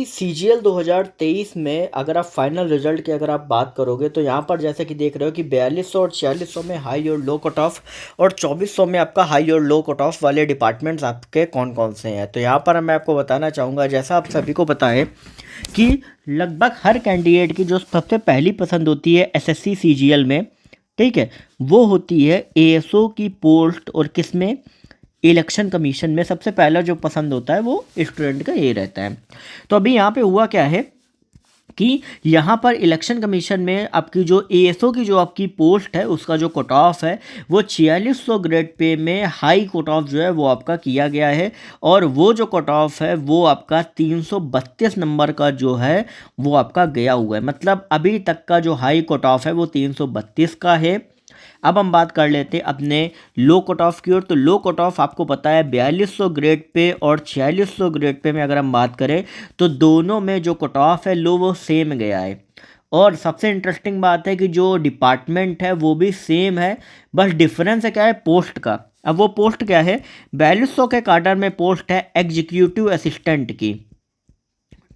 CGL 2023 में अगर आप फाइनल रिजल्ट की अगर आप बात करोगे तो यहाँ पर जैसे कि देख रहे हो कि 4200 और 4600 में हाई और लो कट ऑफ और 2400 में आपका हाई और लो कट ऑफ वाले डिपार्टमेंट्स आपके कौन कौन से हैं। तो यहाँ पर मैं आपको बताना चाहूँगा, जैसा आप सभी को पता है कि लगभग हर कैंडिडेट की जो सबसे पहली पसंद होती है एसएससी सीजीएल में, ठीक है, वो होती है एएसओ की पोस्ट। और किस में? इलेक्शन कमीशन में सबसे पहला जो पसंद होता है वो स्टूडेंट का ये रहता है। तो अभी यहाँ पे हुआ क्या है कि यहाँ पर इलेक्शन कमीशन में आपकी जो एएसओ की जो आपकी पोस्ट है उसका जो कट ऑफ है वो 4600 ग्रेड पे में हाई कट ऑफ जो है वो आपका किया गया है। और वो जो कट ऑफ है वो आपका 332 नंबर का जो है वो आपका गया हुआ है। मतलब अभी तक का जो हाई कट ऑफ है वो 332 का है। अब हम बात कर लेते हैं अपने लो कट ऑफ की ओर। तो लो कट ऑफ आपको पता है 4200 ग्रेड पे और 4600 ग्रेड पे में अगर हम बात करें तो दोनों में जो कट ऑफ है लो वो सेम गया है। और सबसे इंटरेस्टिंग बात है कि जो डिपार्टमेंट है वो भी सेम है, बस डिफरेंस है क्या है? पोस्ट का। अब वो पोस्ट क्या है? 4200 के काडर में पोस्ट है एग्जीक्यूटिव असिस्टेंट की,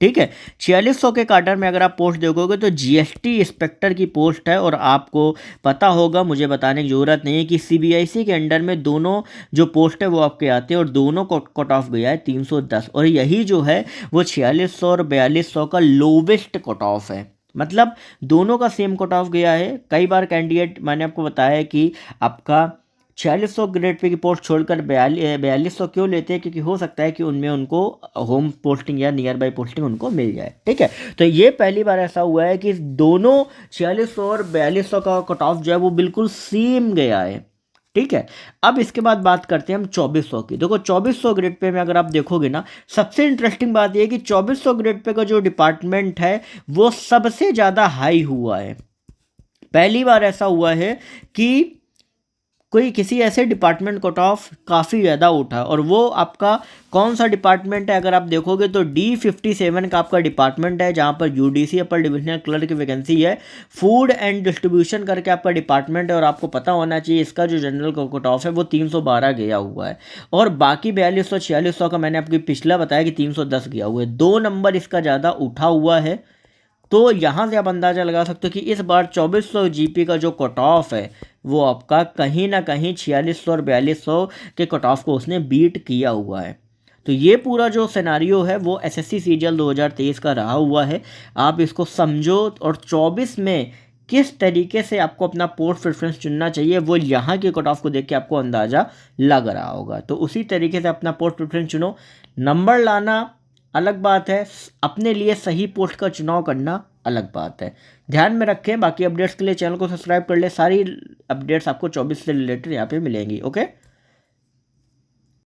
ठीक है। 4600 के काडर में अगर आप पोस्ट देखोगे तो जीएसटी इंस्पेक्टर की पोस्ट है। और आपको पता होगा, मुझे बताने की ज़रूरत नहीं है कि सीबीआईसी के अंडर में दोनों जो पोस्ट है वो आपके आते हैं और दोनों को कट ऑफ गया है 310। और यही जो है वो 4600 और 4200 का लोवेस्ट कट ऑफ है। मतलब दोनों का सेम कट ऑफ गया है। कई बार कैंडिडेट, मैंने आपको बताया कि आपका 4600 ग्रेड पे की पोस्ट छोड़कर 4200 क्यों लेते हैं? क्योंकि हो सकता है कि उनमें उनको होम पोस्टिंग या नियर बाई पोस्टिंग उनको मिल जाए, ठीक है। तो ये पहली बार ऐसा हुआ है कि दोनों 4600 और 4200 का कट ऑफ जो है वो बिल्कुल सेम गया है, ठीक है। अब इसके बाद बात करते हैं हम 2400 की। देखो 2400 ग्रेड पे में अगर आप देखोगे ना, सबसे इंटरेस्टिंग बात यह है कि 2400 ग्रेड पे का जो डिपार्टमेंट है वो सबसे ज़्यादा हाई हुआ है। पहली बार ऐसा हुआ है कि कोई किसी ऐसे डिपार्टमेंट कट ऑफ काफ़ी ज़्यादा उठा। और वो आपका कौन सा डिपार्टमेंट है? अगर आप देखोगे तो D57 का आपका डिपार्टमेंट है, जहाँ पर यूडीसी अपर डिविजनल क्लर्क की वैकेंसी है। फूड एंड डिस्ट्रीब्यूशन करके आपका डिपार्टमेंट है और आपको पता होना चाहिए इसका जो जनरल कट ऑफ है वो 312 गया हुआ है। और बाकी 4200 4600 का मैंने आपको पिछला बताया कि 310 गया हुआ है। 2 नंबर इसका ज़्यादा उठा हुआ है। तो यहाँ से आप अंदाज़ा लगा सकते हो कि इस बार 2400 जीपी का जो कट ऑफ है वो आपका कहीं ना कहीं 4600 और 4200 के कट ऑफ को उसने बीट किया हुआ है। तो ये पूरा जो सिनारियो है वो एसएससी सीजीएल 2023 का रहा हुआ है। आप इसको समझो। और 24 में किस तरीके से आपको अपना पोस्ट प्रेफरेंस चुनना चाहिए वो यहाँ के कट ऑफ को देख के आपको अंदाज़ा लग रहा होगा। तो उसी तरीके से अपना पोस्ट प्रेफरेंस चुनो। नंबर लाना अलग बात है, अपने लिए सही पोस्ट का चुनाव करना अलग बात है। ध्यान में रखें। बाकी अपडेट्स के लिए चैनल को सब्सक्राइब कर ले। सारी अपडेट्स आपको 24 से रिलेटेड यहाँ पे मिलेंगी। ओके।